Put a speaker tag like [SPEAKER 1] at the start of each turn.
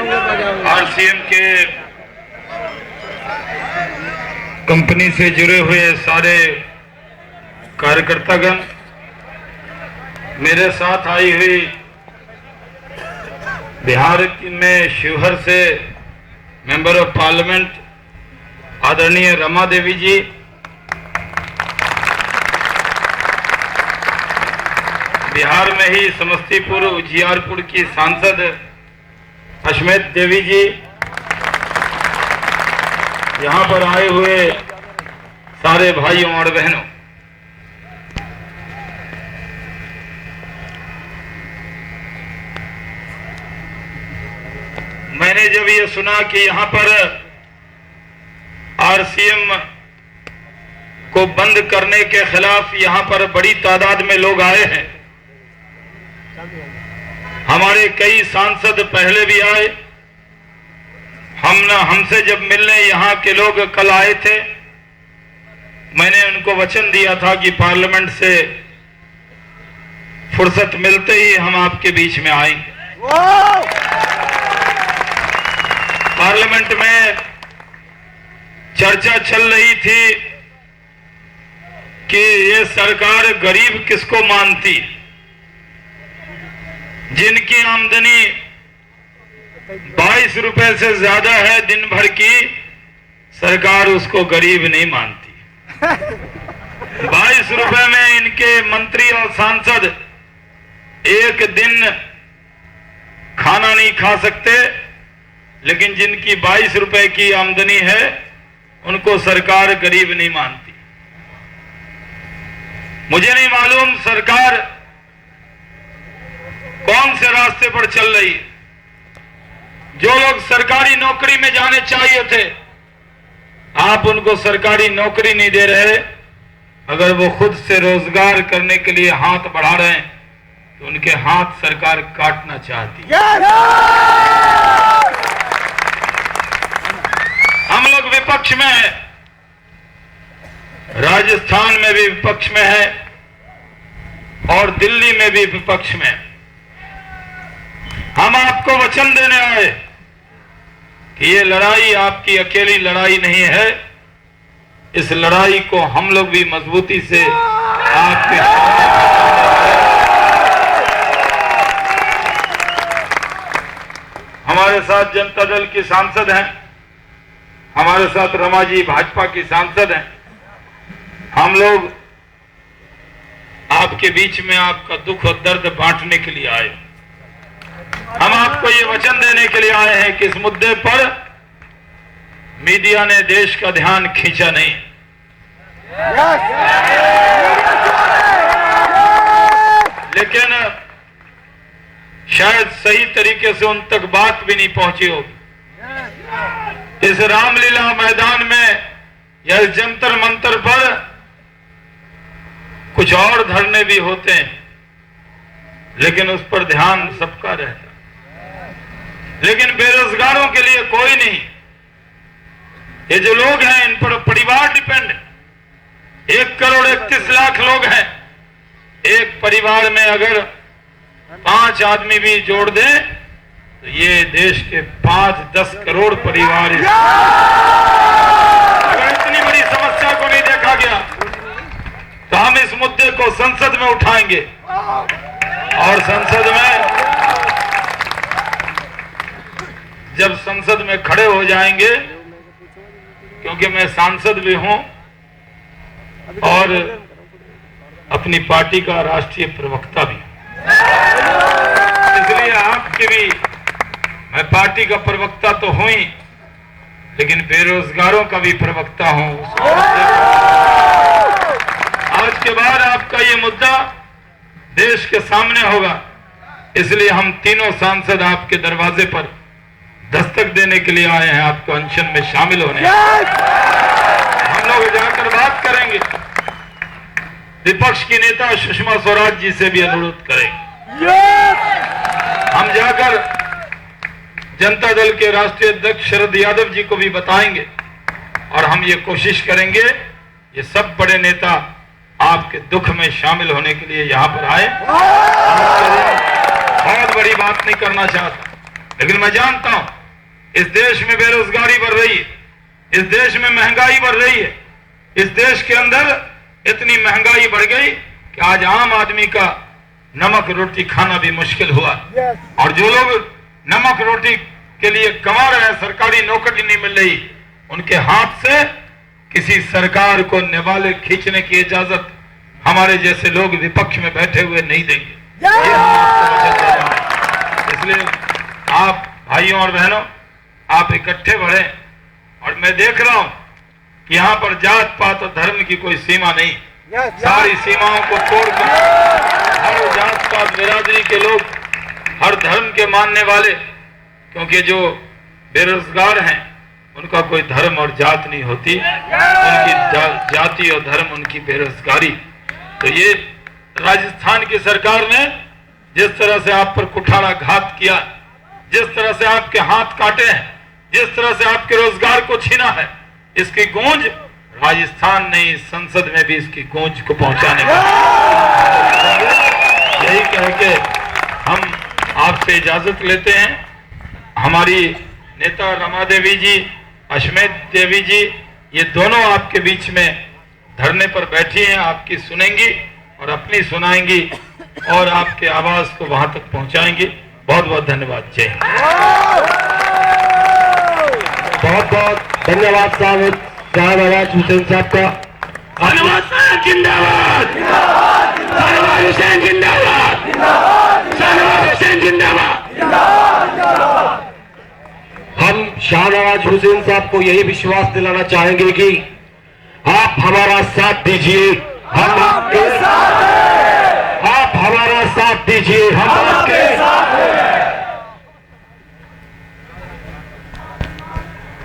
[SPEAKER 1] RCM के company से जुड़े हुए सारे कार्यकर्तागण, मेरे साथ आई हुई बिहार में शिवहर से मेंबर ऑफ पार्लियामेंट आदरणीय रमा देवी जी, बिहार में ही समस्तीपुर उजियारपुर की सांसद अश्मेत देवी जी, यहाँ पर आए हुए सारे भाइयों और बहनों, मैंने जब ये सुना कि यहाँ पर आरसीएम को बंद करने के खिलाफ यहाँ पर बड़ी तादाद में लोग आए हैं, हमारे कई सांसद पहले भी आए, हमसे जब मिलने यहाँ के लोग कल आए थे, मैंने उनको वचन दिया था कि पार्लियामेंट से फुर्सत मिलते ही हम आपके बीच में आएंगे। पार्लियामेंट में चर्चा चल रही थी कि ये सरकार गरीब किसको मानती, जिनकी आमदनी 22 रुपए से ज्यादा है दिन भर की, सरकार उसको गरीब नहीं मानती। 22 रुपए में इनके मंत्री और सांसद एक दिन खाना नहीं खा सकते, लेकिन जिनकी 22 रुपए की आमदनी है उनको सरकार गरीब नहीं मानती। मुझे नहीं मालूम सरकार कौन से रास्ते पर चल रही है। जो लोग सरकारी नौकरी में जाने चाहिए थे, आप उनको सरकारी नौकरी नहीं दे रहे। अगर वो खुद से रोजगार करने के लिए हाथ बढ़ा रहे हैं तो उनके हाथ सरकार काटना चाहती है। हम लोग विपक्ष में हैं, राजस्थान में भी विपक्ष में है और दिल्ली में भी विपक्ष में है। हम आपको वचन देने आए कि ये लड़ाई आपकी अकेली लड़ाई नहीं है, इस लड़ाई को हम लोग भी मजबूती से आपके हमारे साथ जनता दल की सांसद हैं, हमारे साथ रमा जी भाजपा की सांसद हैं। हम लोग आपके बीच में आपका दुख और दर्द बांटने के लिए आए। हम आपको ये वचन देने के लिए आए हैं कि इस मुद्दे पर मीडिया ने देश का ध्यान खींचा नहीं, लेकिन शायद सही तरीके से उन तक बात भी नहीं पहुंची होगी। इस रामलीला मैदान में या इस जंतर मंतर पर कुछ और धरने भी होते हैं, लेकिन उस पर ध्यान सबका रहता है। लेकिन बेरोजगारों के लिए कोई नहीं। ये जो लोग हैं इन पर परिवार डिपेंड है। 1 करोड़ 31 लाख लोग हैं। एक परिवार में अगर 5 आदमी भी जोड़ दें तो ये देश के 5-10 करोड़ परिवार। अगर इतनी बड़ी समस्या को नहीं देखा गया तो हम इस मुद्दे को संसद में उठाएंगे और जब संसद में खड़े हो जाएंगे, क्योंकि मैं सांसद भी हूं और अपनी पार्टी का राष्ट्रीय प्रवक्ता भी हूं, इसलिए आपके भी मैं पार्टी का प्रवक्ता तो हूं ही, लेकिन बेरोजगारों का भी प्रवक्ता हूं। आज के बाद आपका ये मुद्दा देश के सामने होगा, इसलिए हम तीनों सांसद आपके दरवाजे पर दस्तक देने के लिए आए हैं, आपको अनशन में शामिल होने। हम लोग जाकर बात करेंगे, विपक्ष की नेता सुषमा स्वराज जी से भी अनुरोध करेंगे। हम जाकर जनता दल के राष्ट्रीय अध्यक्ष शरद यादव जी को भी बताएंगे और हम ये कोशिश करेंगे ये सब बड़े नेता आपके दुख में शामिल होने के लिए यहाँ पर आए। बहुत बड़ी बात नहीं करना चाहता, लेकिन मैं जानता हूं इस देश में बेरोजगारी बढ़ रही है, इस देश में महंगाई बढ़ रही है, इस देश के अंदर इतनी महंगाई बढ़ गई कि आज आम आदमी का नमक रोटी खाना भी मुश्किल हुआ। और जो लोग नमक रोटी के लिए कमा रहे हैं, सरकारी नौकरी नहीं मिल रही, उनके हाथ से किसी सरकार को निवाले खींचने की इजाजत हमारे जैसे लोग विपक्ष में बैठे हुए नहीं देंगे। ये हम आपको वचन दे रहे हैं। इसलिए आप भाइयों और बहनों, आप इकट्ठे बढ़े। और मैं देख रहा हूं कि यहाँ पर जात पात और धर्म की कोई सीमा नहीं, सारी सीमाओं को तोड़कर हर जात पात बिरादरी के लोग, हर धर्म के मानने वाले, क्योंकि जो बेरोजगार हैं उनका कोई धर्म और जात नहीं होती, उनकी जाति और धर्म उनकी बेरोजगारी। तो ये राजस्थान की सरकार ने जिस तरह से आप पर कुठारा घात किया, जिस तरह से आपके हाथ काटे हैं, जिस तरह से आपके रोजगार को छीना है, इसकी गूंज राजस्थान नहीं, संसद में भी इसकी गूंज को पहुंचाने का यही कह के हम आपसे इजाजत लेते हैं। हमारी नेता रमा देवी जी, अश्मेत देवी जी, ये दोनों आपके बीच में धरने पर बैठी हैं, आपकी सुनेंगी और अपनी सुनाएंगी और आपके आवाज को वहां तक पहुंचाएंगी। बहुत बहुत धन्यवाद। जय हिंद।
[SPEAKER 2] बहुत बहुत धन्यवाद साहब शाहनवाज हुसैन साहब का।
[SPEAKER 1] शाहनवाज साहब जिंदाबाद, शाहनवाज हुसैन जिंदाबाद, शाहनवाज हुसैन जिंदाबाद।
[SPEAKER 2] हम शाहनवाज हुसैन साहब को यही विश्वास दिलाना चाहेंगे कि आप हमारा साथ दीजिए, हम आपके साथ हैं। आप हमारा साथ दीजिए, हम आपके साथ